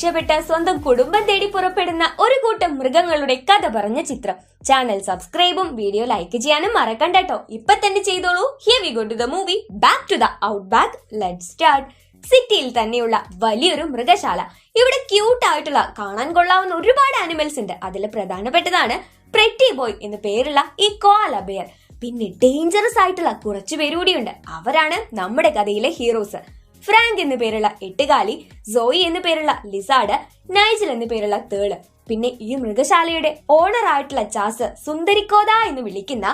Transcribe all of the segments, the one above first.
രക്ഷപ്പെട്ട സ്വന്തം കുടുംബം തേടി പുറപ്പെടുന്ന ഒരു കൂട്ടം മൃഗങ്ങളുടെ കഥ പറഞ്ഞ ചിത്രം. ചാനൽ സബ്സ്ക്രൈബും വീഡിയോ ലൈക്ക് ചെയ്യാനും മറക്കണ്ട കേട്ടോ. ഇപ്പൊ തന്നെ ചെയ്തോളൂ. Here we go to the movie Back to the Outback. Let's start. സിറ്റിയിൽ തന്നെയുള്ള വലിയൊരു മൃഗശാല. ഇവിടെ ക്യൂട്ട് ആയിട്ടുള്ള കാണാൻ കൊള്ളാവുന്ന ഒരുപാട് ആനിമൽസ് ഉണ്ട്. അതിൽ പ്രധാനപ്പെട്ടതാണ് പ്രെറ്റി ബോയ് എന്ന് പേരുള്ള ഈ കോഅല ബെയർ. പിന്നെ ഡേഞ്ചറസ് ആയിട്ടുള്ള കുറച്ചു പേരുകൂടിയുണ്ട്. അവരാണ് നമ്മുടെ കഥയിലെ ഹീറോസ്. ഫ്രാങ്ക് എന്ന് പേരുള്ള എട്ടുകാലി, സോയി എന്ന് പേരുള്ള ലിസാഡ്, നൈജൽ എന്ന് പേരുള്ള തേള്. പിന്നെ ഈ മൃഗശാലയുടെ ഓണർ ആയിട്ടുള്ള ചാസ് സുന്ദരിക്കോദ എന്ന് വിളിക്കുന്ന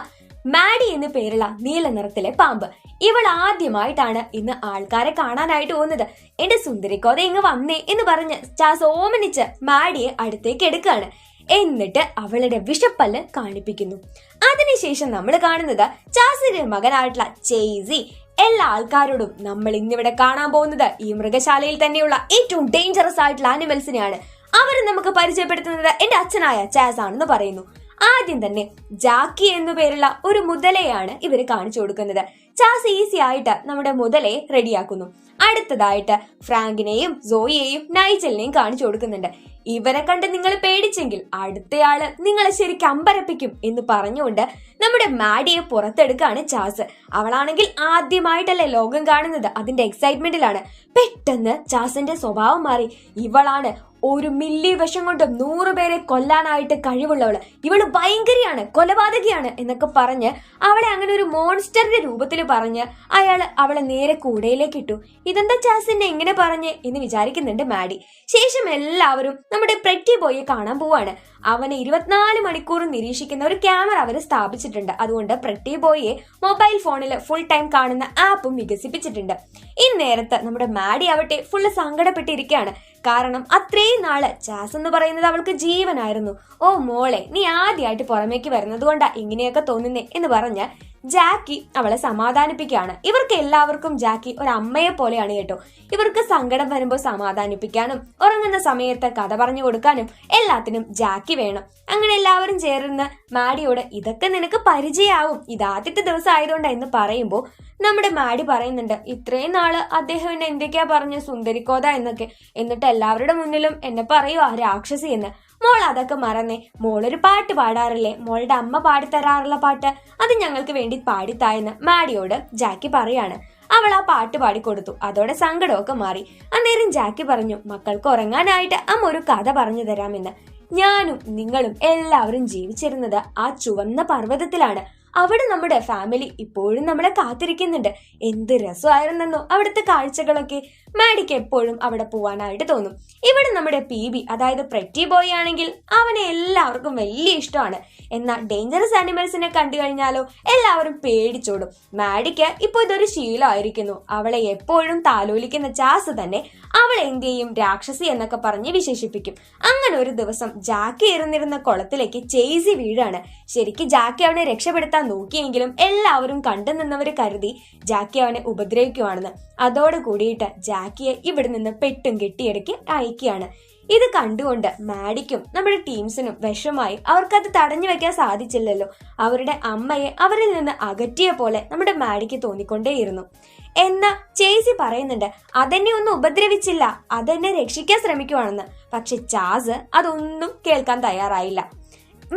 മാഡി എന്ന് പേരുള്ള നീല നിറത്തിലെ പാമ്പ്. ഇവൾ ആദ്യമായിട്ടാണ് ഇന്ന് ആൾക്കാരെ കാണാനായിട്ട് പോകുന്നത്. എന്റെ സുന്ദരിക്കോദ ഇങ്ങ് വന്നേ എന്ന് പറഞ്ഞ് ചാസ് ഓമനിച്ച് മാഡിയെ അടുത്തേക്ക് എടുക്കുകയാണ്. എന്നിട്ട് അവളുടെ വിഷപ്പല്ല് കാണിപ്പിക്കുന്നു. അതിനുശേഷം നമ്മൾ കാണുന്നത് ചാസിന്റെ മകനായിട്ടുള്ള ചേസി. എല്ലാ ആൾക്കാരോടും നമ്മൾ ഇന്നിവിടെ കാണാൻ പോകുന്നത് ഈ മൃഗശാലയിൽ തന്നെയുള്ള ഏറ്റവും ഡേഞ്ചറസ് ആയിട്ടുള്ള ആനിമൽസിനെയാണ്. അവർ നമുക്ക് പരിചയപ്പെടുത്തുന്നത് എന്റെ അച്ഛനായ ചാസ് ആണെന്ന് പറയുന്നു. ആദ്യം തന്നെ ജാക്കി എന്നു പേരുള്ള ഒരു മുതലയാണ് ഇവര് കാണിച്ചു കൊടുക്കുന്നത്. ചാസ് ഈസി ആയിട്ട് നമ്മുടെ മുതലയെ റെഡിയാക്കുന്നു. അടുത്തതായിട്ട് ഫ്രാങ്കിനെയും സോയിയെയും നൈജലിനെയും കാണിച്ചു കൊടുക്കുന്നുണ്ട്. ഇവരെ കണ്ട് നിങ്ങൾ പേടിച്ചെങ്കിൽ അടുത്തയാള് നിങ്ങളെ ശരിക്കും അമ്പരപ്പിക്കും എന്ന് പറഞ്ഞുകൊണ്ട് നമ്മുടെ മാഡിയെ പുറത്തെടുക്കാണ് ചാസ്. അവളാണെങ്കിൽ ആദ്യമായിട്ടല്ലേ ലോകം കാണുന്നത്. അതിന്റെ എക്സൈറ്റ്മെന്റിലാണ്. പെട്ടെന്ന് ചാസിന്റെ സ്വഭാവം മാറി. ഇവളാണ് ഒരു മില്ലി വിഷം കൊണ്ട് 100 പേരെ കൊല്ലാനായിട്ട് കഴിവുള്ളവള്. ഇവള് ഭയങ്കരിയാണ്, കൊലപാതകിയാണ് എന്നൊക്കെ പറഞ്ഞ് അവളെ അങ്ങനെ ഒരു മോൺസ്റ്ററിന്റെ രൂപത്തിൽ പറഞ്ഞ് അയാള് അവളെ നേരെ കൂടയിലേക്ക് ഇട്ടു. ഇതെന്താ ചാസിന്റെ എങ്ങനെ പറഞ്ഞ് എന്ന് വിചാരിക്കുന്നുണ്ട് മാഡി. ശേഷം എല്ലാവരും നമ്മുടെ പ്രെറ്റി ബോയെ കാണാൻ പോവാണ്. അവനെ 24 മണിക്കൂറും നിരീക്ഷിക്കുന്ന ഒരു ക്യാമറ അവർ സ്ഥാപിച്ചിട്ടുണ്ട്. അതുകൊണ്ട് പ്രെറ്റി ബോയെ മൊബൈൽ ഫോണിൽ ഫുൾ ടൈം കാണുന്ന ആപ്പും വികസിപ്പിച്ചിട്ടുണ്ട്. ഇന്നേരത്ത് നമ്മുടെ മാഡി ആവട്ടെ ഫുള്ള് സങ്കടപ്പെട്ടിരിക്കുകയാണ്. കാരണം അത്രയും നാള് ചാസ് എന്ന് പറയുന്നത് അവൾക്ക് ജീവനായിരുന്നു. ഓ മോളെ, നീ ആദ്യമായിട്ട് പുറമേക്ക് വരുന്നത് കൊണ്ടാ ഇങ്ങനെയൊക്കെ തോന്നുന്നേ എന്ന് പറഞ്ഞ് ജാക്കി അവളെ സമാധാനിപ്പിക്കുകയാണ്. ഇവർക്ക് എല്ലാവർക്കും ജാക്കി ഒരു അമ്മയെ പോലെയാണ് കേട്ടോ. ഇവർക്ക് സങ്കടം വരുമ്പോൾ സമാധാനിപ്പിക്കാനും ഉറങ്ങുന്ന സമയത്ത് കഥ പറഞ്ഞു കൊടുക്കാനും എല്ലാത്തിനും ജാക്കി വേണം. അങ്ങനെ എല്ലാവരും ചേർന്ന് മാഡിയോട് ഇതൊക്കെ നിനക്ക് പരിചയമാവും, ഇതാദ്യത്തെ ദിവസം ആയതുകൊണ്ടാ എന്ന് പറയുമ്പോൾ നമ്മുടെ മാഡി പറയുന്നുണ്ട്, ഇത്രയും നാള് അദ്ദേഹം എന്നെ എന്തൊക്കെയാ പറഞ്ഞ സുന്ദരിക്കോദ എന്നൊക്കെ, എന്നിട്ട് എല്ലാവരുടെ മുന്നിലും എന്നെ പറയുവാ രാക്ഷസി എന്ന്. മോൾ അതൊക്കെ മറന്നേ. മോളൊരു പാട്ട് പാടാറില്ലേ, മോളുടെ അമ്മ പാടിത്തരാറുള്ള പാട്ട്, അത് ഞങ്ങൾക്ക് വേണ്ടി പാടിത്തായെന്ന് മാഡിയോട് ജാക്കി പറയാണ്. അവൾ ആ പാട്ട് പാടിക്കൊടുത്തു. അതോടെ സങ്കടമൊക്കെ മാറി. അന്നേരം ജാക്കി പറഞ്ഞു, മക്കൾക്ക് ഉറങ്ങാനായിട്ട് അമ്മ ഒരു കഥ പറഞ്ഞു തരാമെന്ന്. ഞാനും നിങ്ങളും എല്ലാവരും ജീവിച്ചിരുന്നത് ആ ചുവന്ന പർവ്വതത്തിലാണ്. അവിടെ നമ്മുടെ ഫാമിലി ഇപ്പോഴും നമ്മളെ കാത്തിരിക്കുന്നുണ്ട്. എന്ത് രസമായിരുന്നെന്നോ അവിടുത്തെ കാഴ്ചകളൊക്കെ. മാഡിക്ക് എപ്പോഴും അവിടെ പോവാനായിട്ട് തോന്നും. ഇവിടെ നമ്മുടെ PB അതായത് പ്രെറ്റി ബോയ് ആണെങ്കിൽ അവനെ എല്ലാവർക്കും വലിയ ഇഷ്ടമാണ്. എന്നാൽ ഡേഞ്ചറസ് ആനിമൽസിനെ കണ്ടു കഴിഞ്ഞാലോ എല്ലാവരും പേടിച്ചോടും. മാഡിക്ക് ഇപ്പൊ ഇതൊരു ശീലമായിരിക്കുന്നു. അവളെ എപ്പോഴും താലോലിക്കുന്ന ചാസ് തന്നെ അവളെ എന്ത് ചെയ്യും, രാക്ഷസി എന്നൊക്കെ പറഞ്ഞ് വിശേഷിപ്പിക്കും. അങ്ങനെ ഒരു ദിവസം ജാക്കി ഇരുന്നിരുന്ന കുളത്തിലേക്ക് ചേസി വീഴാണ്. ശരിക്കും ജാക്കി അവനെ രക്ഷപ്പെടുത്താൻ നോക്കിയെങ്കിലും എല്ലാവരും കണ്ടു നിന്നവര് കരുതി ജാക്കി അവനെ ഉപദ്രവിക്കുവാണെന്ന്. അതോട് കൂടിയിട്ട് ജാക്കിയെ ഇവിടെ നിന്ന് പെട്ടും കെട്ടിയിടയ്ക്ക് അയക്കുകയാണ്. ഇത് കണ്ടുകൊണ്ട് മാഡിക്കും നമ്മുടെ ടീംസിനും വിഷമായി. അവർക്കത് തടഞ്ഞു വെക്കാൻ സാധിച്ചില്ലല്ലോ. അവരുടെ അമ്മയെ അവരിൽ നിന്ന് അകറ്റിയ പോലെ നമ്മുടെ മാഡിക്ക് തോന്നിക്കൊണ്ടേയിരുന്നു. എന്നാ ചേസി പറയുന്നുണ്ട്, അതെന്നെ ഒന്നും ഉപദ്രവിച്ചില്ല, അതെന്നെ രക്ഷിക്കാൻ ശ്രമിക്കുവാണെന്ന്. പക്ഷെ ചാസ് അതൊന്നും കേൾക്കാൻ തയ്യാറായില്ല.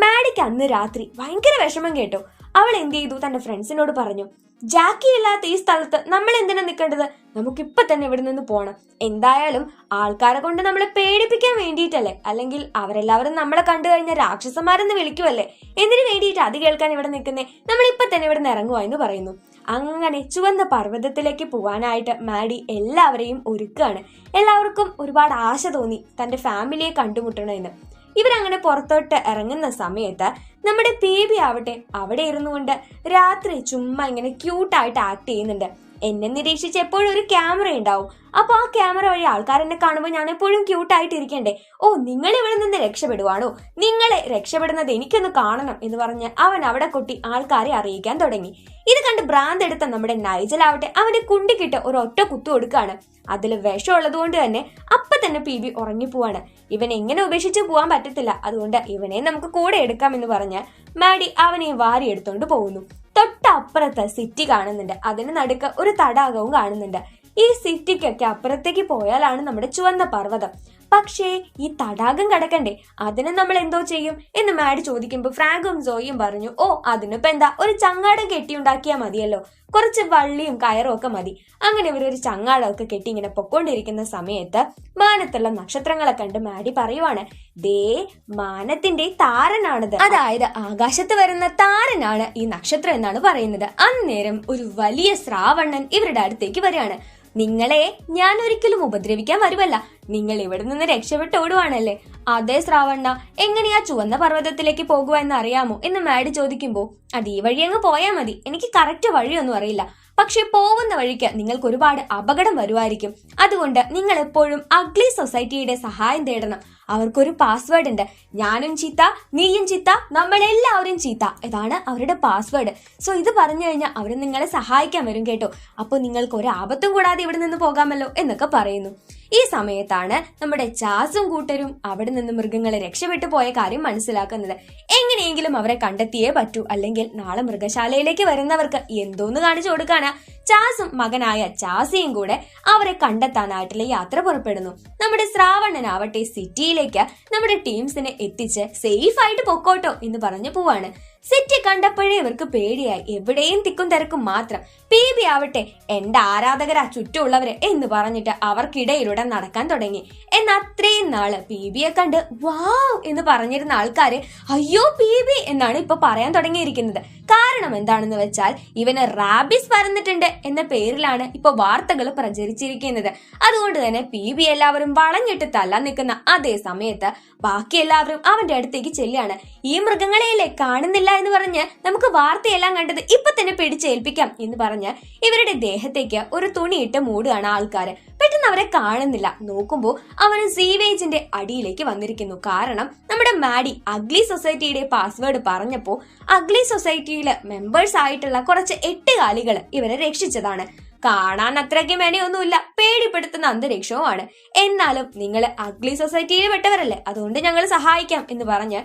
മാഡിക്ക് അന്ന് രാത്രി ഭയങ്കര വിഷമം കേട്ടോ. അവൾ എന്ത് ചെയ്തു, തന്റെ ഫ്രണ്ട്സിനോട് പറഞ്ഞു, ജാക്കി ഇല്ലാത്ത ഈ സ്ഥലത്ത് നമ്മൾ എന്തിനാ നിൽക്കേണ്ടത്, നമുക്കിപ്പൊ തന്നെ ഇവിടെ നിന്ന് പോണം. എന്തായാലും ആൾക്കാരെ കൊണ്ട് നമ്മളെ പേടിപ്പിക്കാൻ വേണ്ടിയിട്ടല്ലേ, അല്ലെങ്കിൽ അവരെല്ലാവരും നമ്മളെ കണ്ടു കഴിഞ്ഞാൽ രാക്ഷസന്മാരെന്ന് വിളിക്കുമല്ലേ, എന്തിനു വേണ്ടിയിട്ട് അത് കേൾക്കാൻ ഇവിടെ നിൽക്കുന്നേ, നമ്മളിപ്പൊ തന്നെ ഇവിടെ നിന്ന് ഇറങ്ങുക എന്ന് പറയുന്നു. അങ്ങനെ ചുവന്ന പർവ്വതത്തിലേക്ക് പോവാനായിട്ട് മാഡി എല്ലാവരെയും ഒരുക്കുകയാണ്. എല്ലാവർക്കും ഒരുപാട് ആശ തോന്നി തന്റെ ഫാമിലിയെ കണ്ടുമുട്ടണമെന്ന്. ഇവരങ്ങനെ പുറത്തോട്ട് ഇറങ്ങുന്ന സമയത്ത് നമ്മുടെ PB ആവട്ടെ അവിടെ ഇരുന്നു കൊണ്ട് രാത്രി ചുമ്മാ ഇങ്ങനെ ക്യൂട്ടായിട്ട് ആക്ട് ചെയ്യുന്നുണ്ട്. എന്നെ നിരീക്ഷിച്ച് എപ്പോഴും ഒരു ക്യാമറ ഉണ്ടാവും. അപ്പൊ ആ ക്യാമറ വഴി ആൾക്കാരെന്നെ കാണുമ്പോൾ ഞാൻ എപ്പോഴും ക്യൂട്ടായിട്ട് ഇരിക്കണ്ടേ. ഓ, നിങ്ങൾ ഇവിടെ നിന്ന് രക്ഷപ്പെടുവാണോ, നിങ്ങളെ രക്ഷപ്പെടുന്നത് എനിക്കൊന്ന് കാണണം എന്ന് പറഞ്ഞ് അവൻ അവിടെ കൊട്ടി ആൾക്കാരെ അറിയിക്കാൻ തുടങ്ങി. ഇത് കണ്ട് ഭ്രാന്ത് എടുത്ത നമ്മുടെ നൈജൽ ആവട്ടെ അവന്റെ കുണ്ടിക്കിട്ട് ഒരു ഒറ്റ കുത്തു കൊടുക്കുകയാണ്. അതിൽ വിഷമുള്ളത് കൊണ്ട് തന്നെ അപ്പൊ തന്നെ PB ഉറങ്ങിപ്പോവാണ്. ഇവൻ എങ്ങനെ ഉപേക്ഷിച്ച് പോവാൻ പറ്റത്തില്ല, അതുകൊണ്ട് ഇവനെ നമുക്ക് കൂടെ എടുക്കാമെന്ന് പറഞ്ഞ് മാഡി അവനെ വാരി എടുത്തോണ്ട് പോകുന്നു. തൊട്ടപ്പുറത്ത് സിറ്റി കാണുന്നുണ്ട്. അതിന് നടുക്ക് ഒരു തടാകവും കാണുന്നുണ്ട്. ഈ സിറ്റിക്കൊക്കെ അപ്പുറത്തേക്ക് പോയാലാണ് നമ്മുടെ ചുവന്ന പർവ്വതം. പക്ഷേ ഈ തടാകം കടക്കണ്ടേ, അതിന് നമ്മൾ എന്തോ ചെയ്യും എന്ന് മാഡി ചോദിക്കുമ്പോൾ ഫ്രാങ്കും സോയിയും പറഞ്ഞു, ഓ അതിനിപ്പോ എന്താ, ഒരു ചങ്ങാടം കെട്ടിയുണ്ടാക്കിയാൽ മതിയല്ലോ, കുറച്ച് വള്ളിയും കയറും ഒക്കെ മതി. അങ്ങനെ ഇവരൊരു ചങ്ങാടമൊക്കെ കെട്ടി ഇങ്ങനെ പൊക്കോണ്ടിരിക്കുന്ന സമയത്ത് മാനത്തുള്ള നക്ഷത്രങ്ങളെ കണ്ട് മാഡി പറയുവാണ്, ദേ മാനത്തിന്റെ താരനാണത്, അതായത് ആകാശത്ത് വരുന്ന താരനാണ് ഈ നക്ഷത്രം എന്നാണ് പറയുന്നത്. അന്നേരം ഒരു വലിയ ശ്രാവണൻ ഇവരുടെ അടുത്തേക്ക് വരികയാണ്. നിങ്ങളെ ഞാൻ ഒരിക്കലും ഉപദ്രവിക്കാൻ വരുമല്ല, നിങ്ങൾ ഇവിടെ നിന്ന് രക്ഷപ്പെട്ട് ഓടുവാണല്ലേ. അതേ ശ്രാവണ്ണ, എങ്ങനെയാ ചുവന്ന പർവ്വതത്തിലേക്ക് പോകുക എന്ന് അറിയാമോ എന്ന് മാഡി ചോദിക്കുമ്പോ, അത് ഈ വഴി അങ്ങ് പോയാൽ മതി, എനിക്ക് കറക്റ്റ് വഴിയൊന്നും അറിയില്ല, പക്ഷെ പോകുന്ന വഴിക്ക് നിങ്ങൾക്ക് ഒരുപാട് അപകടം വരുമായിരിക്കും, അതുകൊണ്ട് നിങ്ങൾ എപ്പോഴും അഗ്ലി സൊസൈറ്റിയുടെ സഹായം തേടണം. അവർക്കൊരു പാസ്വേഡ് ഉണ്ട്, ഞാനും ചീത്ത, നീയും ചീത്ത, നമ്മളെല്ലാവരും ചീത്ത, ഇതാണ് അവരുടെ പാസ്വേഡ്. സോ ഇത് പറഞ്ഞു കഴിഞ്ഞാൽ അവർ നിങ്ങളെ സഹായിക്കാൻ വരും കേട്ടോ, അപ്പോൾ നിങ്ങൾക്ക് ഒരു ആപത്തും കൂടാതെ ഇവിടെ നിന്ന് പോകാമല്ലോ എന്നൊക്കെ പറയുന്നു. ഈ സമയത്താണ് നമ്മുടെ ചാസും കൂട്ടരും അവിടെ നിന്ന് മൃഗങ്ങളെ രക്ഷപ്പെട്ടു പോയ കാര്യം മനസ്സിലാക്കുന്നത്. എങ്ങനെയെങ്കിലും അവരെ കണ്ടെത്തിയേ പറ്റൂ, അല്ലെങ്കിൽ നാളെ മൃഗശാലയിലേക്ക് വരുന്നവർക്ക് എന്തോന്ന് കാണിച്ചു കൊടുക്കാനാ. ചാസും മകനായ ചാസിയും കൂടെ അവരെ കണ്ടെത്താനായിട്ടുള്ള യാത്ര പുറപ്പെടുന്നു. നമ്മുടെ ശ്രാവണനാവട്ടെ സിറ്റിയിലേക്ക് നമ്മുടെ ടീംസിനെ എത്തിച്ച് സേഫ് ആയിട്ട് പൊക്കോട്ടോ എന്ന് പറഞ്ഞു പോവാണ്. സിറ്റി കണ്ടപ്പോഴേ ഇവർക്ക് പേടിയായി, എവിടെയും തിക്കും തിരക്കും മാത്രം. പി ആവട്ടെ എന്റെ ആരാധകരാ ചുറ്റുമുള്ളവര് എന്ന് പറഞ്ഞിട്ട് അവർക്കിടയിലൂടെ നടക്കാൻ തുടങ്ങി. എന്നാൽ അത്രയും നാള് പിയെ കണ്ട് വാവ് എന്ന് പറഞ്ഞിരുന്ന ആൾക്കാര് അയ്യോ പി എന്നാണ് ഇപ്പൊ പറയാൻ തുടങ്ങിയിരിക്കുന്നത്. കാരണം എന്താണെന്ന് വെച്ചാൽ ഇവന് റാബിസ് പരന്നിട്ടുണ്ട് എന്ന പേരിലാണ് ഇപ്പൊ വാർത്തകൾ പ്രചരിച്ചിരിക്കുന്നത്. അതുകൊണ്ട് തന്നെ പി എല്ലാവരും വളഞ്ഞിട്ട് തല്ലാൻ നിൽക്കുന്ന അതേ സമയത്ത് ബാക്കി എല്ലാവരും അവന്റെ അടുത്തേക്ക് ചെല്ലുകയാണ്. ഈ മൃഗങ്ങളെയല്ലേ കാണുന്നില്ല എന്ന് പറഞ്ഞ് നമുക്ക് വാർത്തയെല്ലാം കണ്ടത് ഇപ്പൊ തന്നെ പിടിച്ചേൽപ്പിക്കാം എന്ന് പറഞ്ഞ് ഇവരുടെ ദേഹത്തേക്ക് ഒരു തുണിയിട്ട് മൂടുകയാണ് ആൾക്കാര്. പെട്ടെന്ന് അവരെ കാണുന്നില്ല, നോക്കുമ്പോ അവന് സീവേജിന്റെ അടിയിലേക്ക് വന്നിരിക്കുന്നു. കാരണം നമ്മുടെ മാഡി അഗ്ലി സൊസൈറ്റിയുടെ പാസ്വേഡ് പറഞ്ഞപ്പോ അഗ്ലി സൊസൈറ്റിയില് മെമ്പേഴ്സ് ആയിട്ടുള്ള കുറച്ച് 8 കാലികൾ ഇവരെ രക്ഷിച്ചതാണ്. കാണാൻ അത്രയ്ക്ക് മെനയൊന്നുമില്ല, പേടിപ്പെടുത്തുന്ന അന്തരീക്ഷവുമാണ്. എന്നാലും നിങ്ങൾ അഗ്ലി സൊസൈറ്റിയിൽ പെട്ടവരല്ലേ, അതുകൊണ്ട് ഞങ്ങൾ സഹായിക്കാം എന്ന് പറഞ്ഞ്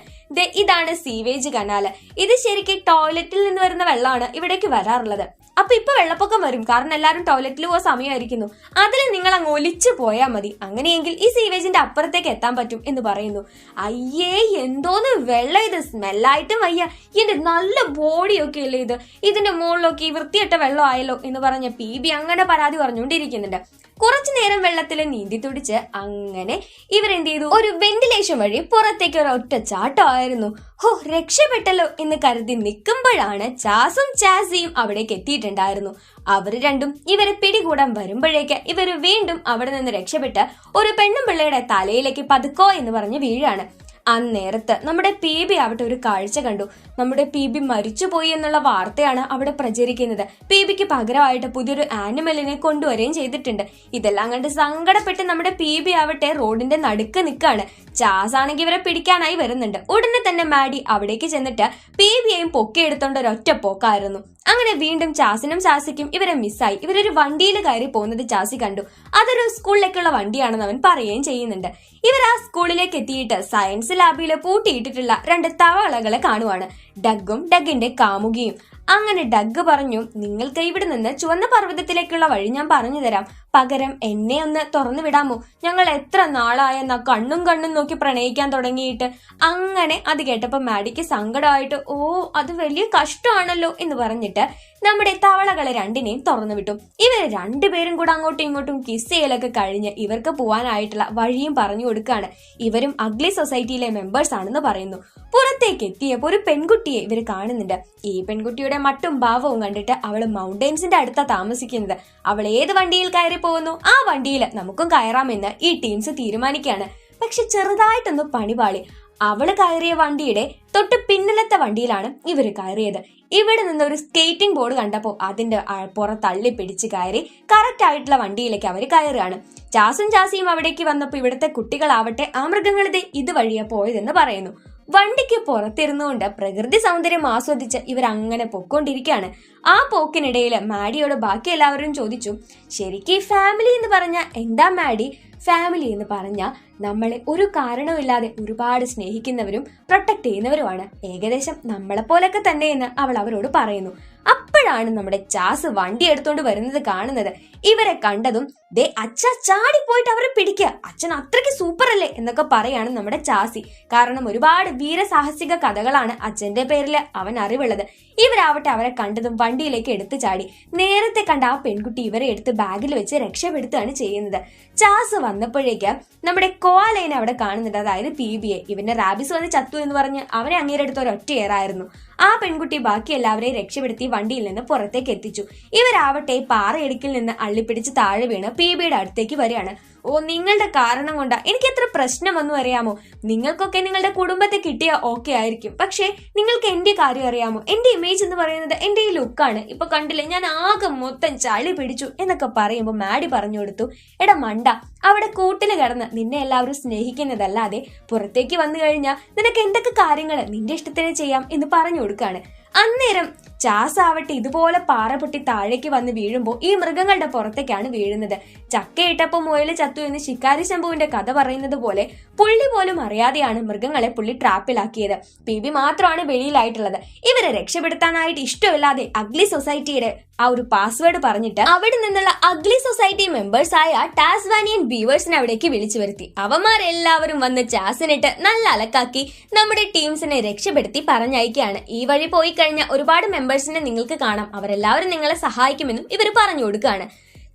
ഇതാണ് സീവേജ് കനാല്. ഇത് ശരിക്കും ടോയ്ലറ്റിൽ നിന്ന് വരുന്ന വെള്ളമാണ് ഇവിടേക്ക് വരാറുള്ളത്. അപ്പൊ ഇപ്പൊ വെള്ളപ്പൊക്കം വരും, കാരണം എല്ലാവരും ടോയ്ലറ്റിൽ പോകാൻ സമയമായിരിക്കുന്നു. അതിൽ നിങ്ങൾ അങ്ങ് ഒലിച്ചു പോയാൽ മതി, അങ്ങനെയെങ്കിൽ ഈ സീവേജിന്റെ അപ്പുറത്തേക്ക് എത്താൻ പറ്റും എന്ന് പറയുന്നു. അയ്യേ എന്തോന്ന് വെള്ളം ഇത്, സ്മെല്ലായിട്ടും വയ്യ, ഇതിന്റെ നല്ല ബോഡിയൊക്കെ അല്ലേ ഇത്, ഇതിന്റെ മുകളിലൊക്കെ ഈ വൃത്തിയിട്ട വെള്ളം ആയല്ലോ എന്ന് പറഞ്ഞ പി അങ്ങനെ പരാതി പറഞ്ഞുകൊണ്ടിരിക്കുന്നുണ്ട്. കുറച്ചു നേരം വെള്ളത്തിൽ നീന്തി തുടിച്ച് അങ്ങനെ ഇവരെന്ത് ചെയ്തു, ഒരു വെന്റിലേഷൻ വഴി പുറത്തേക്ക് ഒരു ഒറ്റ ചാട്ടമായിരുന്നു. ഹോ രക്ഷപ്പെട്ടല്ലോ എന്ന് കരുതി നിൽക്കുമ്പോഴാണ് ചാസും ചാസിയും അവിടേക്ക് എത്തിയിട്ടുണ്ടായിരുന്നു. അവർ രണ്ടും ഇവരെ പിടികൂടാൻ വരുമ്പോഴേക്ക് ഇവര് വീണ്ടും അവിടെ നിന്ന് രക്ഷപ്പെട്ട് ഒരു പെണ്ണും പിള്ളയുടെ തലയിലേക്ക് പതുക്കോ എന്ന് പറഞ്ഞ് വീഴാണ്. അന്നേരത്ത് നമ്മുടെ പി ആവട്ടെ ഒരു കാഴ്ച കണ്ടു. നമ്മുടെ പി മരിച്ചുപോയി എന്നുള്ള വാർത്തയാണ് അവിടെ പ്രചരിക്കുന്നത്. പി പകരമായിട്ട് പുതിയൊരു ആനിമലിനെ കൊണ്ടുവരികയും ചെയ്തിട്ടുണ്ട്. ഇതെല്ലാം കണ്ട് സങ്കടപ്പെട്ട് നമ്മുടെ പി ആവട്ടെ റോഡിന്റെ നടുക്ക് നിൽക്കാണ്. ചാസ് ആണെങ്കിൽ ഇവരെ പിടിക്കാനായി വരുന്നുണ്ട്. ഉടനെ തന്നെ മാഡി അവിടേക്ക് ചെന്നിട്ട് പിയെയും പൊക്കിയെടുത്തോണ്ട് ഒരൊറ്റ പോക്കായിരുന്നു. അങ്ങനെ വീണ്ടും ചാസിനും ചാസിക്കും ഇവരെ മിസ്സായി. ഇവരൊരു വണ്ടിയിൽ കയറി പോകുന്നത് ചാസി കണ്ടു. അതൊരു സ്കൂളിലേക്കുള്ള വണ്ടിയാണെന്ന് അവൻ പറയുകയും ചെയ്യുന്നുണ്ട്. ഇവർ ആ സ്കൂളിലേക്ക് എത്തിയിട്ട് സയൻസ് ലാബില് പൂട്ടിയിട്ടിട്ടുള്ള 2 തവളകളെ കാണുവാണ്, ഡഗും ഡഗിന്റെ കാമുകിയും. അങ്ങനെ ഡഗ് പറഞ്ഞു, നിങ്ങൾക്ക് ഇവിടെ നിന്ന് ചുവന്ന പർവ്വതത്തിലേക്കുള്ള വഴി ഞാൻ പറഞ്ഞു തരാം, പകരം എന്നെ ഒന്ന് തുറന്നു വിടാമോ, ഞങ്ങൾ എത്ര നാളായെന്നാ കണ്ണും നോക്കി പ്രണയിക്കാൻ തുടങ്ങിയിട്ട്. അങ്ങനെ അത് കേട്ടപ്പോ മാഡിക്ക് സങ്കടമായിട്ട്, ഓ അത് വലിയ കഷ്ടമാണല്ലോ എന്ന് പറഞ്ഞിട്ട് നമ്മുടെ തവളകളെ 2നെയും തുറന്നു വിട്ടു. ഇവര് 2 പേരും കൂടെ അങ്ങോട്ടും ഇങ്ങോട്ടും കിസ് ചെയ്യലൊക്കെ കഴിഞ്ഞ് ഇവർക്ക് പോവാനായിട്ടുള്ള വഴിയും പറഞ്ഞു കൊടുക്കാണ്. ഇവരും അഗ്ലി സൊസൈറ്റിയിലെ മെമ്പേഴ്സ് ആണെന്ന് പറയുന്നു. പുറത്തേക്ക് എത്തിയപ്പോ ഒരു പെൺകുട്ടിയെ ഇവർ കാണുന്നുണ്ട്. ഈ പെൺകുട്ടിയുടെ മട്ടും ഭാവവും കണ്ടിട്ട് അവള് മൗണ്ടൻസിന്റെ അടുത്താ താമസിക്കുന്നത്. അവൾ ഏത് വണ്ടിയിൽ കയറി പോകുന്നു ആ വണ്ടിയിൽ നമുക്കും കയറാമെന്ന് ഈ ടീംസ് തീരുമാനിക്കുകയാണ്. പക്ഷെ ചെറുതായിട്ടൊന്ന് പണിപാളി. അവള് കയറിയ വണ്ടിയുടെ തൊട്ട് പിന്നിലത്തെ വണ്ടിയിലാണ് ഇവര് കയറിയത്. ഇവിടെ നിന്ന് ഒരു സ്കേറ്റിംഗ് ബോർഡ് കണ്ടപ്പോൾ അതിന്റെ പുറത്തള്ളി പിടിച്ച് കയറി കറക്റ്റ് ആയിട്ടുള്ള വണ്ടിയിലേക്ക് അവർ കയറുകയാണ്. ചാസും ചാസിയും അവിടേക്ക് വന്നപ്പോൾ ഇവിടുത്തെ കുട്ടികളാവട്ടെ ആ മൃഗങ്ങളിത് ഇതുവഴിയാ പോയതെന്ന് പറയുന്നു. വണ്ടിക്ക് പുറത്തിരുന്നുകൊണ്ട് പ്രകൃതി സൗന്ദര്യം ആസ്വദിച്ച് ഇവരങ്ങനെ പൊക്കോണ്ടിരിക്കുകയാണ്. ആ പോക്കിനിടയിൽ മാഡിയോട് ബാക്കി എല്ലാവരും ചോദിച്ചു, ശരിക്കും ഫാമിലി എന്ന് പറഞ്ഞ എന്താ മാഡി, ഫാമിലി എന്ന് പറഞ്ഞാൽ നമ്മളെ ഒരു കാരണവുമില്ലാതെ ഒരുപാട് സ്നേഹിക്കുന്നവരും പ്രൊട്ടക്ട് ചെയ്യുന്നവരുമാണ്. ഏകദേശം നമ്മളെ പോലൊക്കെ തന്നെയെന്ന് അവൾ അവരോട് പറയുന്നു. അപ്പോഴാണ് നമ്മുടെ ചാസ് വണ്ടി എടുത്തോണ്ട് വരുന്നത് കാണുന്നത്. ഇവരെ കണ്ടതും ദേ അച്ഛ ചാടിപ്പോയിട്ട് അവരെ പിടിക്കുക, അച്ഛൻ അത്രയ്ക്ക് സൂപ്പർ അല്ലേ എന്നൊക്കെ പറയാണ് നമ്മുടെ ചാസി. കാരണം ഒരുപാട് വീരസാഹസിക കഥകളാണ് അച്ഛന്റെ പേരിൽ അവൻ അറിവുള്ളത്. ഇവരാവട്ടെ അവരെ കണ്ടതും വണ്ടിയിലേക്ക് എടുത്തു ചാടി. നേരത്തെ കണ്ട ആ പെൺകുട്ടി ഇവരെ എടുത്ത് ബാഗിൽ വെച്ച് രക്ഷപ്പെടുത്തുകയാണ് ചെയ്യുന്നത്. ചാസ് വന്നപ്പോഴേക്ക് നമ്മുടെ കോലൈനെ അവിടെ കാണുന്നുണ്ട്, അതായത് PBയെ. ഇവന്റെ റാബിസ് വന്ന് ചത്തു എന്ന് പറഞ്ഞ് അവനെ അങ്ങേരെടുത്ത് ഒരൊറ്റ ഏറായിരുന്നു. ആ പെൺകുട്ടി ബാക്കി എല്ലാവരെയും രക്ഷപ്പെടുത്തി വണ്ടിയിൽ നിന്ന് പുറത്തേക്ക് എത്തിച്ചു. ഇവരാവട്ടെ പാറയിടുക്കിൽ നിന്ന് അള്ളിപ്പിടിച്ച് താഴെ വീണ് PBയുടെ അടുത്തേക്ക് വരികയാണ്. ഓ, നിങ്ങളുടെ കാരണം കൊണ്ടാ എനിക്ക് എത്ര പ്രശ്നം വന്നു അറിയാമോ? നിങ്ങൾക്കൊക്കെ നിങ്ങളുടെ കുടുംബത്തെ കിട്ടിയ ഓക്കെ ആയിരിക്കും, പക്ഷെ നിങ്ങൾക്ക് എന്റെ കാര്യം അറിയാമോ? എന്റെ ഇമേജ് എന്ന് പറയുന്നത് എന്റെ ഈ ലുക്കാണ്. ഇപ്പൊ കണ്ടില്ലേ, ഞാൻ ആകെ മൊത്തം ചളി പിടിച്ചു എന്നൊക്കെ പറയുമ്പോൾ മാഡി പറഞ്ഞു കൊടുത്തു, എടാ മണ്ട, അവിടെ കൂട്ടില് കിടന്ന് നിന്നെ എല്ലാവരും സ്നേഹിക്കുന്നതല്ലാതെ പുറത്തേക്ക് വന്നു കഴിഞ്ഞാൽ നിനക്ക് എന്തൊക്കെ കാര്യങ്ങൾ നിന്റെ ഇഷ്ടത്തിന് ചെയ്യാം എന്ന് പറഞ്ഞു കൊടുക്കാണ്. അന്നേരം ചാസാവട്ടെ ഇതുപോലെ പാറ പൊട്ടി താഴേക്ക് വന്ന് വീഴുമ്പോൾ ഈ മൃഗങ്ങളുടെ പുറത്തേക്കാണ് വീഴുന്നത്. ചക്കയിട്ടപ്പോ മുയല് ചത്തു എന്ന് ശിക്കാരി ശംഭുവിന്റെ കഥ പറയുന്നത് പോലെ പുള്ളി പോലും അറിയാതെയാണ് മൃഗങ്ങളെ പുള്ളി ട്രാപ്പിലാക്കിയത്. PB മാത്രമാണ് വെളിയിലായിട്ടുള്ളത്. ഇവരെ രക്ഷപ്പെടുത്താനായിട്ട് ഇഷ്ടമില്ലാതെ അഗ്ലി സൊസൈറ്റിയുടെ ആ ഒരു പാസ്വേഡ് പറഞ്ഞിട്ട് അവിടെ നിന്നുള്ള അഗ്ലി സൊസൈറ്റി മെമ്പേഴ്സ് ആയ ടാസ്വാനിയൻ ബീവേഴ്സിനെ അവിടേക്ക് വിളിച്ചു വരുത്തി. അവന്മാരെല്ലാവരും വന്ന് ചാസിനിട്ട് നല്ല അലക്കാക്കി നമ്മുടെ ടീംസിനെ രക്ഷപ്പെടുത്തി പറഞ്ഞയക്കുകയാണ്. ഈ വഴി പോയി കഴിഞ്ഞാൽ ഒരുപാട് മെമ്പേഴ്സിനെ നിങ്ങൾക്ക് കാണാം, അവരെല്ലാവരും നിങ്ങളെ സഹായിക്കുമെന്നും ഇവർ പറഞ്ഞു കൊടുക്കുകയാണ്.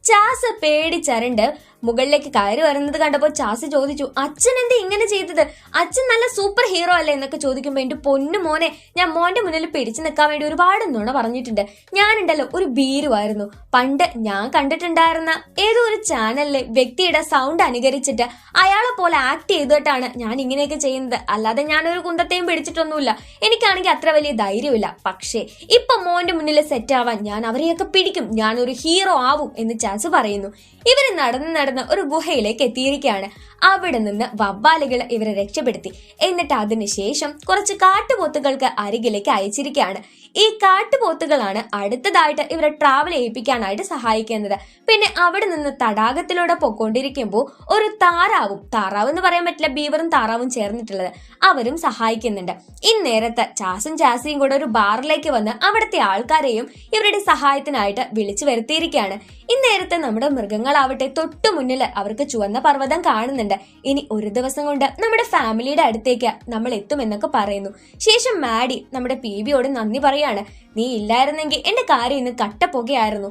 ചാസ് പേടിച്ചരണ്ട് മുകളിലേക്ക് കയറി വരുന്നത് കണ്ടപ്പോൾ ചാസ് ചോദിച്ചു, അച്ഛൻ എന്താ ഇങ്ങനെ ചെയ്തത്? അച്ഛൻ നല്ല സൂപ്പർ ഹീറോ അല്ലേ എന്നൊക്കെ ചോദിക്കുമ്പോൾ എന്റെ പൊന്നു മോനെ, ഞാൻ മോന്റെ മുന്നിൽ പിടിച്ചു നിൽക്കാൻ വേണ്ടി ഒരുപാട് നുണ പറഞ്ഞിട്ടുണ്ട്. ഞാനുണ്ടല്ലോ ഒരു ഭീരുവായിരുന്നു. പണ്ട് ഞാൻ കണ്ടിട്ടുണ്ടായിരുന്ന ഏതോ ഒരു ചാനലിലെ വ്യക്തിയുടെ സൗണ്ട് അനുകരിച്ചിട്ട് അയാളെ പോലെ ആക്ട് ചെയ്തിട്ടാണ് ഞാൻ ഇങ്ങനെയൊക്കെ ചെയ്യുന്നത്. അല്ലാതെ ഞാനൊരു കുന്തത്തെയും പിടിച്ചിട്ടൊന്നുമില്ല. എനിക്കാണെങ്കിൽ അത്ര വലിയ ധൈര്യമില്ല. പക്ഷേ ഇപ്പൊ മോന്റെ മുന്നിൽ സെറ്റ് ആവാൻ ഞാൻ അവരെയൊക്കെ പിടിക്കും, ഞാനൊരു ഹീറോ ആവും എന്ന് ചാസ് പറയുന്നു. ഇവര് നടന്ന് ഒരു ഗുഹയിലേക്ക് എത്തിയിരിക്കുകയാണ്. അവിടെ നിന്ന് വവ്വാലുകൾ ഇവരെ രക്ഷപ്പെടുത്തി. എന്നിട്ട് അതിനുശേഷം കുറച്ച് കാട്ടുപോത്തുകൾക്ക് അരികിലേക്ക് അയച്ചിരിക്കുകയാണ്. ഈ കാട്ടുപോത്തുകളാണ് അടുത്തതായിട്ട് ഇവരെ ട്രാവൽ ചെയ്യിപ്പിക്കാനായിട്ട് സഹായിക്കുന്നത്. പിന്നെ അവിടെ നിന്ന് തടാകത്തിലൂടെ പൊക്കോണ്ടിരിക്കുമ്പോൾ ഒരു താറാവ് എന്ന് പറയാൻ പറ്റില്ല, ബീവറും താറാവും ചേർന്നിട്ടുള്ളത്, അവരും സഹായിക്കുന്നുണ്ട്. ഇന്നേരത്ത് ചാസും ചാസിയും കൂടെ ഒരു ബാറിലേക്ക് വന്ന് അവിടുത്തെ ആൾക്കാരെയും ഇവരുടെ സഹായത്തിനായിട്ട് വിളിച്ചു വരുത്തിയിരിക്കുകയാണ്. ഇന്നേരത്തെ നമ്മുടെ മൃഗങ്ങളാവട്ടെ തൊട്ടു മുന്നിൽ അവർക്ക് ചുവന്ന പർവ്വതം കാണുന്നുണ്ട്. ഇനി ഒരു ദിവസം കൊണ്ട് നമ്മുടെ ഫാമിലിയുടെ അടുത്തേക്ക് നമ്മൾ എത്തുമെന്നൊക്കെ പറയുന്നു. ശേഷം മാഡി നമ്മുടെ PBയോട് നന്ദി പറയാണ്. നീ ഇല്ലായിരുന്നെങ്കിൽ എന്റെ കാര്യം ഇന്ന് കട്ടപ്പുകയായിരുന്നു.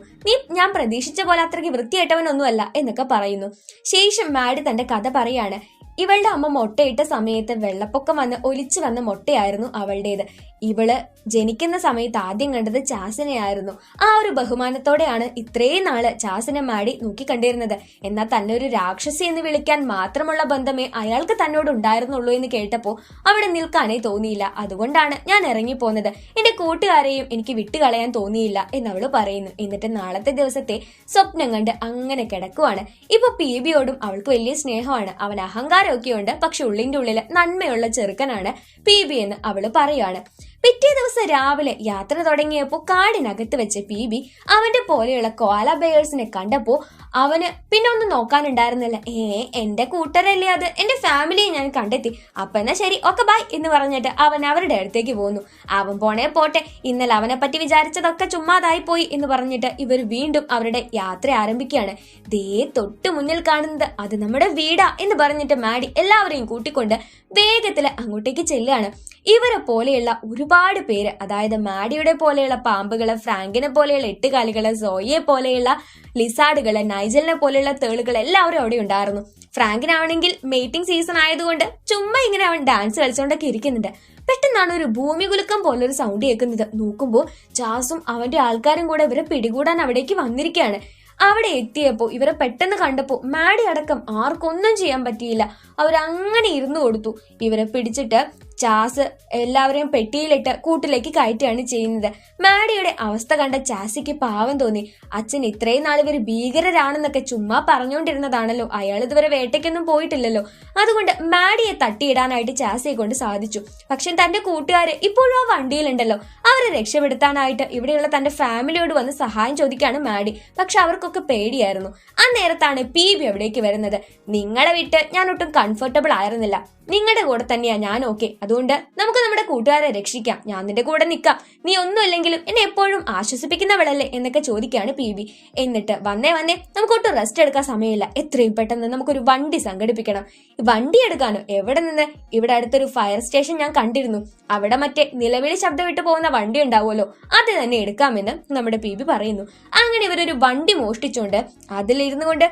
ഞാൻ പ്രതീക്ഷിച്ച പോലെ അത്രയ്ക്ക് വൃത്തിയായിട്ടവനൊന്നുമല്ല എന്നൊക്കെ പറയുന്നു. ശേഷം മാഡി തന്റെ കഥ പറയാണ്. ഇവളുടെ അമ്മ മുട്ടയിട്ട സമയത്ത് വെള്ളപ്പൊക്കം വന്ന് ഒലിച്ചു വന്ന മുട്ടയായിരുന്നു അവളുടേത്. ഇവള് ജനിക്കുന്ന സമയത്ത് ആദ്യം കണ്ടത് ചാസിനെയായിരുന്നു. ആ ഒരു ബഹുമാനത്തോടെയാണ് ഇത്രയും നാള് ചാസിനെ മാഡി നോക്കിക്കണ്ടിരുന്നത്. എന്നാൽ തന്നെ ഒരു രാക്ഷസി എന്ന് വിളിക്കാൻ മാത്രമുള്ള ബന്ധമേ അയാൾക്ക് തന്നോട് ഉണ്ടായിരുന്നുള്ളൂ എന്ന് കേട്ടപ്പോ അവിടെ നിൽക്കാനേ തോന്നിയില്ല. അതുകൊണ്ടാണ് ഞാൻ ഇറങ്ങിപ്പോന്നത്. എന്റെ കൂട്ടുകാരെയും എനിക്ക് വിട്ടുകളയാൻ തോന്നിയില്ല എന്നവള് പറയുന്നു. എന്നിട്ട് നാളത്തെ ദിവസത്തെ സ്വപ്നം കണ്ട് അങ്ങനെ കിടക്കുവാണ്. ഇപ്പൊ PBയോടും അവൾക്ക് വലിയ സ്നേഹമാണ്. അവൻ അഹങ്കാരമൊക്കെ ഉണ്ട്, പക്ഷെ ഉള്ളിന്റെ ഉള്ളിൽ നന്മയുള്ള ചെറുക്കനാണ് PB എന്ന് അവള് പറയാണ്. പിറ്റേ ദിവസം രാവിലെ യാത്ര തുടങ്ങിയപ്പോൾ കാടിനകത്ത് വെച്ച് PB അവന്റെ പോലെയുള്ള കോല ബെയേഴ്സിനെ കണ്ടപ്പോ അവന് പിന്നെ ഒന്നും നോക്കാനുണ്ടായിരുന്നില്ല. എന്റെ കൂട്ടരല്ലേ അത്, എന്റെ ഫാമിലിയെ ഞാൻ കണ്ടെത്തി, അപ്പൊ എന്നാ ശരി, ഓക്കെ ബൈ എന്ന് പറഞ്ഞിട്ട് അവൻ അവരുടെ അടുത്തേക്ക് പോന്നു. അവൻ പോണേ പോട്ടെ, ഇന്നലെ അവനെ പറ്റി വിചാരിച്ചതൊക്കെ ചുമ്മാതായി പോയി എന്ന് പറഞ്ഞിട്ട് ഇവർ വീണ്ടും അവരുടെ യാത്ര ആരംഭിക്കുകയാണ്. ദേ തൊട്ട് മുന്നിൽ കാണുന്നത് അത് നമ്മുടെ വീടാ എന്ന് പറഞ്ഞിട്ട് മാഡി എല്ലാവരെയും കൂട്ടിക്കൊണ്ട് വേഗത്തിൽ അങ്ങോട്ടേക്ക് ചെല്ലുകയാണ്. ഇവരെ പോലെയുള്ള ഒരുപാട് പേര്, അതായത് മാഡിയുടെ പോലെയുള്ള പാമ്പുകള്, ഫ്രാങ്കിനെ പോലെയുള്ള എട്ടുകാലികള്, സോയിയെ പോലെയുള്ള ലിസാർഡുകള്, നൈജലിനെ പോലെയുള്ള തേളുകൾ എല്ലാവരും അവിടെ ഉണ്ടായിരുന്നു. ഫ്രാങ്കിനാണെങ്കിൽ മേറ്റിംഗ് സീസൺ ആയതുകൊണ്ട് ചുമ്മാ ഇങ്ങനെ അവൻ ഡാൻസ് കളിച്ചുകൊണ്ടൊക്കെ ഇരിക്കുന്നുണ്ട്. പെട്ടെന്നാണ് ഒരു ഭൂമി കുലുക്കം പോലൊരു സൗണ്ട് കേൾക്കുന്നത്. നോക്കുമ്പോൾ ചാസും അവന്റെ ആൾക്കാരും കൂടെ ഇവരെ പിടികൂടാൻ അവിടേക്ക് വന്നിരിക്കുകയാണ്. അവിടെ എത്തിയപ്പോ ഇവരെ പെട്ടെന്ന് കണ്ടപ്പോ മാഡി അടക്കം ആർക്കൊന്നും ചെയ്യാൻ പറ്റിയില്ല. അവരങ്ങനെ ഇരുന്നു കൊടുത്തു. ഇവരെ പിടിച്ചിട്ട് ചാസ് എല്ലാവരെയും പെട്ടിയിലിട്ട് കൂട്ടിലേക്ക് കയറ്റുകയാണ് ചെയ്യുന്നത്. മാഡിയുടെ അവസ്ഥ കണ്ട ചാസിക്ക് പാവം തോന്നി. അച്ഛൻ ഇത്രയും നാൾ ഇവർ ഭീകരരാണെന്നൊക്കെ ചുമ്മാ പറഞ്ഞുകൊണ്ടിരുന്നതാണല്ലോ, അയാൾ ഇതുവരെ വേട്ടയ്ക്കൊന്നും പോയിട്ടില്ലല്ലോ. അതുകൊണ്ട് മാഡിയെ തട്ടിയിടാനായിട്ട് ചാസിയെ കൊണ്ട് സാധിച്ചു. പക്ഷെ തന്റെ കൂട്ടുകാര് ഇപ്പോഴും ആ വണ്ടിയിലുണ്ടല്ലോ, അവരെ രക്ഷപ്പെടുത്താനായിട്ട് ഇവിടെയുള്ള തന്റെ ഫാമിലിയോട് വന്ന് സഹായം ചോദിക്കാണ് മാഡി. പക്ഷെ അവർക്കൊക്കെ പേടിയായിരുന്നു. അന്നേരത്താണ് പീബി അവിടേക്ക് വരുന്നത്. നിങ്ങളെ വിട്ട് ഞാൻ ഒട്ടും കംഫർട്ടബിൾ ആയിരുന്നില്ല, നിങ്ങളുടെ കൂടെ തന്നെയാ ഞാൻ. ഓക്കെ, അതുകൊണ്ട് നമുക്ക് നമ്മുടെ കൂട്ടുകാരെ രക്ഷിക്കാം, ഞാൻ നിന്റെ കൂടെ നിൽക്കാം, നീ ഒന്നുമില്ലെങ്കിലും എന്നെ എപ്പോഴും ആശ്വസിപ്പിക്കുന്നവളല്ലേ എന്നൊക്കെ ചോദിക്കുകയാണ് പീബി. എന്നിട്ട് വന്നേ നമുക്കൊട്ടും റെസ്റ്റ് എടുക്കാൻ സമയമില്ല, എത്രയും പെട്ടെന്ന് നമുക്കൊരു വണ്ടി സംഘടിപ്പിക്കണം. വണ്ടി എടുക്കാനോ? എവിടെ നിന്ന്? ഇവിടെ അടുത്തൊരു ഫയർ സ്റ്റേഷൻ ഞാൻ കണ്ടിരുന്നു, അവിടെ മറ്റേ നിലവിളി ശബ്ദം വിട്ടു പോകുന്ന വണ്ടി ഉണ്ടാവുമല്ലോ, അത് തന്നെ എടുക്കാമെന്ന് നമ്മുടെ പീബി പറയുന്നു. അങ്ങനെ ഇവരൊരു വണ്ടി മോഷ്ടിച്ചുകൊണ്ട് അതിലിരുന്നു കൊണ്ട്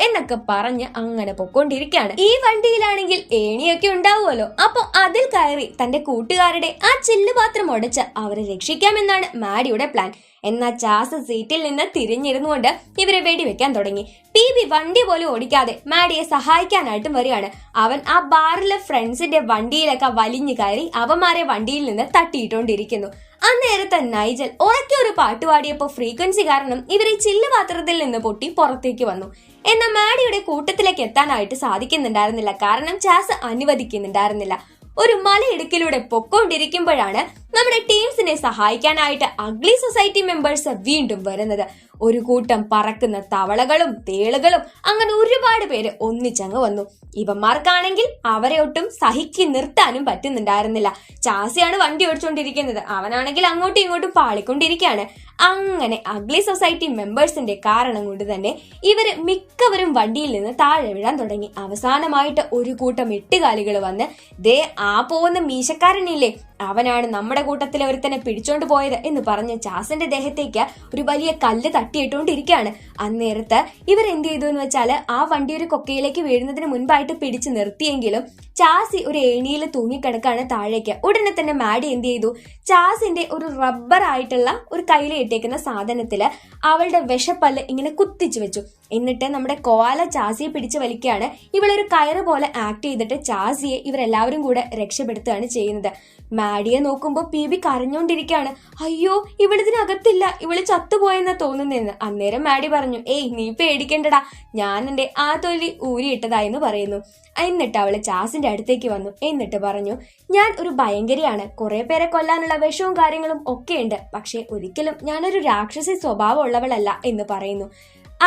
എന്നൊക്കെ പറഞ്ഞ് അങ്ങനെ പൊക്കോണ്ടിരിക്കുകയാണ്. ഈ വണ്ടിയിലാണെങ്കിൽ ഏണിയൊക്കെ ഉണ്ടാവുമല്ലോ, അപ്പൊ അതിൽ കയറി തന്റെ കൂട്ടുകാരുടെ ആ ചില്ലുപാത്രം ഉടച്ച് അവരെ രക്ഷിക്കാമെന്നാണ് മാഡിയുടെ പ്ലാൻ. എന്നാൽ ചാസ് സീറ്റിൽ നിന്ന് തിരിഞ്ഞിരുന്നുകൊണ്ട് ഇവരെ വെടിവെക്കാൻ തുടങ്ങി. പീബി വണ്ടി പോലും ഓടിക്കാതെ മാഡിയെ സഹായിക്കാനായിട്ടും വരികയാണ്. അവൻ ആ ബാറിലെ ഫ്രണ്ട്സിന്റെ വണ്ടിയിലൊക്കെ വലിഞ്ഞു കയറി അവന്മാരെ വണ്ടിയിൽ നിന്ന് തട്ടിയിട്ടുകൊണ്ടിരിക്കുന്നു. അന്നേരത്തെ നൈജൽ ഉറക്കെ ഒരു പാട്ട് പാടിയപ്പോ ഫ്രീക്വൻസി കാരണം ഇവർ ഈ ചില്ലുപാത്രത്തിൽ നിന്ന് പൊട്ടി പുറത്തേക്ക് വന്നു. എന്നാൽ മാഡിയുടെ കൂട്ടത്തിലേക്ക് എത്താനായിട്ട് സാധിക്കുന്നുണ്ടായിരുന്നില്ല, കാരണം ചാസ് അനുവദിക്കുന്നുണ്ടായിരുന്നില്ല. ഒരു മലയിടുക്കിലൂടെ പൊക്കോണ്ടിരിക്കുമ്പോഴാണ് നമ്മുടെ ടീംസിനെ സഹായിക്കാനായിട്ട് അഗ്ലി സൊസൈറ്റി മെമ്പേഴ്സ് വീണ്ടും വരുന്നത്. ഒരു കൂട്ടം പറക്കുന്ന തവളകളും തേളുകളും അങ്ങനെ ഒരുപാട് പേര് ഒന്നിച്ചങ്ങ് വന്നു. ഇവന്മാർക്കാണെങ്കിൽ അവരെ ഒട്ടും സഹിക്കി നിർത്താനും പറ്റുന്നുണ്ടായിരുന്നില്ല. ചാസിയാണ് വണ്ടി ഓടിച്ചുകൊണ്ടിരിക്കുന്നത്, അവനാണെങ്കിൽ അങ്ങോട്ടും ഇങ്ങോട്ടും പാളിക്കൊണ്ടിരിക്കുകയാണ്. അങ്ങനെ അഗ്ലി സൊസൈറ്റി മെമ്പേഴ്സിന്റെ കാരണം കൊണ്ട് തന്നെ ഇവര് മിക്കവരും വണ്ടിയിൽ നിന്ന് താഴെ വീഴാൻ തുടങ്ങി. അവസാനമായിട്ട് ഒരു കൂട്ടം എട്ടുകാലികൾ വന്ന് ദേ ആ പോകുന്ന മീശക്കാരനില്ലേ, അവനാണ് നമ്മുടെ കൂട്ടത്തിലെ ഒരുത്തനെ പിടിച്ചോണ്ട് പോയത് എന്ന് പറഞ്ഞ് ചാസിന്റെ ദേഹത്തേക്ക് ഒരു വലിയ കല്ല് തട്ടിയിട്ടുകൊണ്ടിരിക്കുകയാണ്. അന്നേരത്ത് ഇവരെന്ത് ചെയ്തു എന്ന് വെച്ചാല് ആ വണ്ടി ഒരു കൊക്കയിലേക്ക് വീഴുന്നതിന് മുൻപായിട്ട് പിടിച്ചു നിർത്തിയെങ്കിലും ചാസി ഒരു ഏണിയിൽ തൂങ്ങിക്കിടക്കാണ് താഴേക്ക്. ഉടനെ തന്നെ മാഡി എന്ത് ചെയ്തു, ചാസിന്റെ ഒരു റബ്ബർ ആയിട്ടുള്ള ഒരു കയ്യിൽ ഇട്ടേക്കുന്ന സാധനത്തില് അവളുടെ വിഷപ്പല്ല് ഇങ്ങനെ കുത്തിച്ചു വെച്ചു. എന്നിട്ട് നമ്മുടെ കോല ചാസിയെ പിടിച്ച് വലിക്കുകയാണ്. ഇവളൊരു കയറ് പോലെ ആക്ട് ചെയ്തിട്ട് ചാസിയെ ഇവരെല്ലാവരും കൂടെ രക്ഷപ്പെടുത്തുകയാണ് ചെയ്യുന്നത്. മാഡിയെ നോക്കുമ്പോൾ പീബി കരഞ്ഞോണ്ടിരിക്കുകയാണ്. അയ്യോ, ഇവളിതിനകത്തില്ല, ഇവള് ചത്തുപോയെന്നാ തോന്നുന്നതെന്ന്. അന്നേരം മാഡി പറഞ്ഞു, ഏയ് നീ പേടിക്കണ്ടടാ, ഞാൻ എന്റെ ആ തൊലി ഊരിയിട്ടതായെന്ന് പറയുന്നു. എന്നിട്ട് അവള് ചാസിന്റെ അടുത്തേക്ക് വന്നു. എന്നിട്ട് പറഞ്ഞു, ഞാൻ ഒരു ഭയങ്കരിയാണ്, കുറെ പേരെ കൊല്ലാനുള്ള വിഷവും കാര്യങ്ങളും ഒക്കെ ഉണ്ട്, പക്ഷെ ഒരിക്കലും ഞാനൊരു രാക്ഷസി സ്വഭാവം ഉള്ളവളല്ല എന്ന് പറയുന്നു.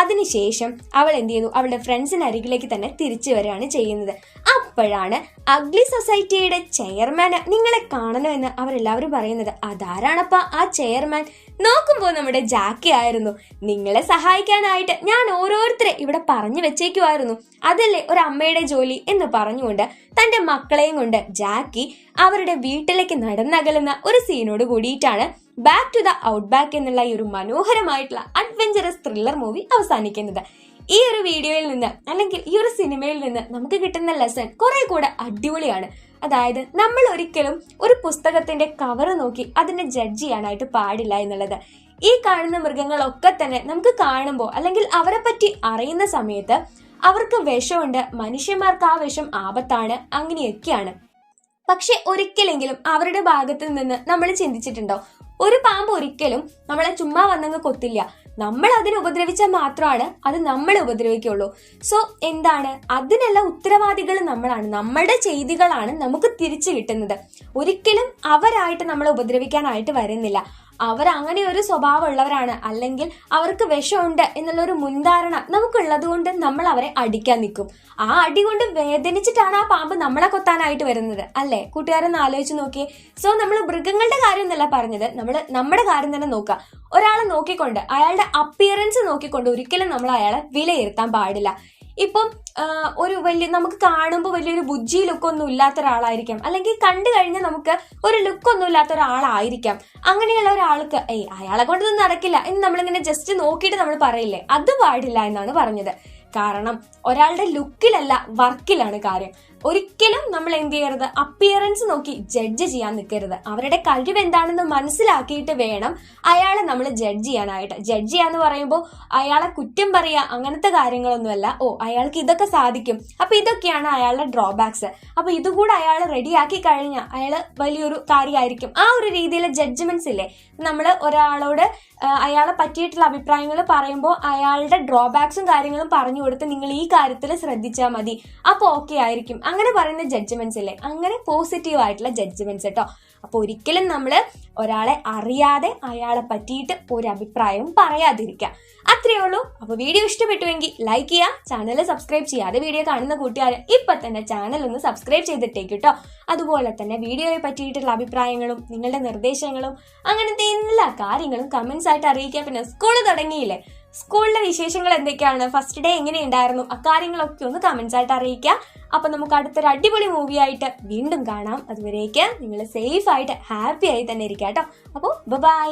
അതിനുശേഷം അവൾ എന്ത് ചെയ്തു, അവളുടെ ഫ്രണ്ട്സിന് അരികിലേക്ക് തന്നെ തിരിച്ചു വരികയാണ് ചെയ്യുന്നത്. അപ്പോഴാണ് അഗ്ലി സൊസൈറ്റിയുടെ ചെയർമാന് നിങ്ങളെ കാണണമെന്ന് അവരെല്ലാവരും പറയുന്നത്. അതാരാണപ്പ ആ ചെയർമാൻ? നോക്കുമ്പോൾ നമ്മുടെ ജാക്കി ആയിരുന്നു. നിങ്ങളെ സഹായിക്കാനായിട്ട് ഞാൻ ഓരോരുത്തരെ ഇവിടെ പറഞ്ഞു വെച്ചേക്കുമായിരുന്നു, അതല്ലേ ഒരു അമ്മയുടെ ജോലി എന്ന് പറഞ്ഞുകൊണ്ട് തന്റെ മക്കളെയും കൊണ്ട് ജാക്കി അവരുടെ വീട്ടിലേക്ക് നടന്നകലുന്ന ഒരു സീനോട് കൂടിയിട്ടാണ് Back to the Outback എന്നുള്ള ഈ ഒരു മനോഹരമായിട്ടുള്ള അഡ്വഞ്ചറസ് ത്രില്ലർ മൂവി അവസാനിക്കുന്നത്. ഈ ഒരു വീഡിയോയിൽ നിന്ന് അല്ലെങ്കിൽ ഈ ഒരു സിനിമയിൽ നിന്ന് നമുക്ക് കിട്ടുന്ന ലെസൺ കുറെ കൂടെ അടിപൊളിയാണ്. അതായത് നമ്മൾ ഒരിക്കലും ഒരു പുസ്തകത്തിന്റെ കവർ നോക്കി അതിനെ ജഡ്ജ് ചെയ്യാനായിട്ട് പാടില്ല എന്നുള്ളത്. ഈ കാണുന്ന മൃഗങ്ങളൊക്കെ തന്നെ നമുക്ക് കാണുമ്പോൾ അല്ലെങ്കിൽ അവരെ പറ്റി അറിയുന്ന സമയത്ത് അവർക്ക് വിഷമുണ്ട്, മനുഷ്യന്മാർക്ക് ആ വിഷം ആപത്താണ്, അങ്ങനെയൊക്കെയാണ്. പക്ഷെ ഒരിക്കലെങ്കിലും അവരുടെ ഭാഗത്ത് നിന്ന് നമ്മൾ ചിന്തിച്ചിട്ടുണ്ടോ, ഒരു പാമ്പ് ഒരിക്കലും നമ്മളെ ചുമ്മാ വന്നങ്ങ് കൊത്തില്ല, നമ്മൾ അതിനെ ഉപദ്രവിച്ചാൽ മാത്രമാണ് അത് നമ്മളെ ഉപദ്രവിക്കുള്ളൂ. സോ എന്താണ്, അതിനുള്ള ഉത്തരവാദികൾ നമ്മളാണ്, നമ്മളുടെ ചെയ്തികളാണ് നമുക്ക് തിരിച്ചു കിട്ടുന്നത്. ഒരിക്കലും അവരായിട്ട് നമ്മളെ ഉപദ്രവിക്കാനായിട്ട് വരുന്നില്ല. അവർ അങ്ങനെ ഒരു സ്വഭാവം ഉള്ളവരാണ്, അല്ലെങ്കിൽ അവർക്ക് വിഷമുണ്ട് എന്നുള്ള ഒരു മുൻധാരണ നമുക്കുള്ളത് കൊണ്ട് നമ്മൾ അവരെ അടിക്കാൻ നിൽക്കും. ആ അടി കൊണ്ട് വേദനിച്ചിട്ടാണ് ആ പാമ്പ് നമ്മളെ കൊത്താനായിട്ട് വരുന്നത്, അല്ലെ? കൂട്ടുകാരൊന്ന് ആലോചിച്ച് നോക്കിയേ. സോ നമ്മൾ മൃഗങ്ങളുടെ കാര്യം എന്നല്ല പറഞ്ഞത്, നമ്മൾ നമ്മുടെ കാര്യം തന്നെ നോക്കുക. ഒരാളെ നോക്കിക്കൊണ്ട് അയാളുടെ അപ്പിയറൻസ് നോക്കിക്കൊണ്ട് ഒരിക്കലും നമ്മൾ അയാളെ വിലയിരുത്താൻ പാടില്ല. ഇപ്പം ഒരു വലിയ നമുക്ക് കാണുമ്പോൾ വലിയൊരു ബുജ്ജി ലുക്കൊന്നും ഇല്ലാത്ത ഒരാളായിരിക്കാം, അല്ലെങ്കിൽ കണ്ടു കഴിഞ്ഞാൽ നമുക്ക് ഒരു ലുക്കൊന്നും ഇല്ലാത്ത ഒരാളായിരിക്കാം. അങ്ങനെയുള്ള ഒരാൾക്ക് അയാളെ കൊണ്ടൊന്നും നടക്കില്ല എന്ന് നമ്മളിങ്ങനെ ജസ്റ്റ് നോക്കിയിട്ട് നമ്മൾ പറയില്ലേ, അത് പാടില്ല എന്നാണ് പറഞ്ഞത്. കാരണം ഒരാളുടെ ലുക്കിലല്ല വർക്കിലാണ് കാര്യം. ഒരിക്കലും നമ്മൾ എന്ത് ചെയ്യരുത്, അപ്പിയറൻസ് നോക്കി ജഡ്ജ് ചെയ്യാൻ നിൽക്കരുത്. അവരുടെ കഴിവ് എന്താണെന്ന് മനസ്സിലാക്കിയിട്ട് വേണം അയാളെ നമ്മൾ ജഡ്ജ് ചെയ്യാനായിട്ട്. ജഡ്ജ് ചെയ്യാന്ന് പറയുമ്പോൾ അയാളെ കുറ്റം പറയുക അങ്ങനത്തെ കാര്യങ്ങളൊന്നുമല്ല. അയാൾക്ക് ഇതൊക്കെ സാധിക്കും, അപ്പൊ ഇതൊക്കെയാണ് അയാളുടെ ഡ്രോബാക്സ്, അപ്പൊ ഇതുകൂടെ അയാൾ റെഡിയാക്കി കഴിഞ്ഞാൽ അയാൾ വലിയൊരു കാര്യമായിരിക്കും. ആ ഒരു രീതിയിലെ ജഡ്ജ്മെന്റ്സ് ഇല്ലേ, നമ്മൾ ഒരാളോട് അയാളെ പറ്റിയിട്ടുള്ള അഭിപ്രായങ്ങൾ പറയുമ്പോൾ അയാളുടെ ഡ്രോബാക്സും കാര്യങ്ങളും പറഞ്ഞു കൊടുത്ത് നിങ്ങൾ ഈ കാര്യത്തിൽ ശ്രദ്ധിച്ചാൽ മതി, അപ്പൊ ഓക്കെ ആയിരിക്കും, അങ്ങനെ പറയുന്ന ജഡ്ജ്മെന്റ്സ് ഇല്ലേ, അങ്ങനെ പോസിറ്റീവ് ആയിട്ടുള്ള ജഡ്ജ്മെന്റ്സ് കേട്ടോ. അപ്പൊ ഒരിക്കലും നമ്മൾ ഒരാളെ അറിയാതെ അയാളെ പറ്റിയിട്ട് ഒരു അഭിപ്രായവും പറയാതിരിക്കുക. അത്രയേ ഉള്ളൂ. അപ്പൊ വീഡിയോ ഇഷ്ടപ്പെട്ടുവെങ്കിൽ ലൈക്ക് ചെയ്യുക, ചാനൽ സബ്സ്ക്രൈബ് ചെയ്യാതെ വീഡിയോ കാണുന്ന കൂട്ടുകാർ ഇപ്പൊ തന്നെ ചാനൽ ഒന്ന് സബ്സ്ക്രൈബ് ചെയ്തിട്ടേക്ക് കേട്ടോ. അതുപോലെ തന്നെ വീഡിയോയെ പറ്റിയിട്ടുള്ള അഭിപ്രായങ്ങളും നിങ്ങളുടെ നിർദ്ദേശങ്ങളും അങ്ങനത്തെ എല്ലാ കാര്യങ്ങളും കമന്റ്സ് ആയിട്ട് അറിയിക്കുക. പിന്നെ സ്കൂൾ തുടങ്ങിയില്ലേ, സ്കൂളിലെ വിശേഷങ്ങൾ എന്തൊക്കെയാണ്, ഫസ്റ്റ് ഡേ എങ്ങനെയുണ്ടായിരുന്നു, അക്കാര്യങ്ങളൊക്കെ ഒന്ന് കമന്റ്സ് ആയിട്ട് അറിയിക്കുക. അപ്പൊ നമുക്ക് അടുത്തൊരു അടിപൊളി മൂവി ആയിട്ട് വീണ്ടും കാണാം. അതുവരേക്ക് നിങ്ങൾ സേഫ് ആയിട്ട് ഹാപ്പി ആയി തന്നെ ഇരിക്കുക കേട്ടോ. അപ്പോൾ ബൈ.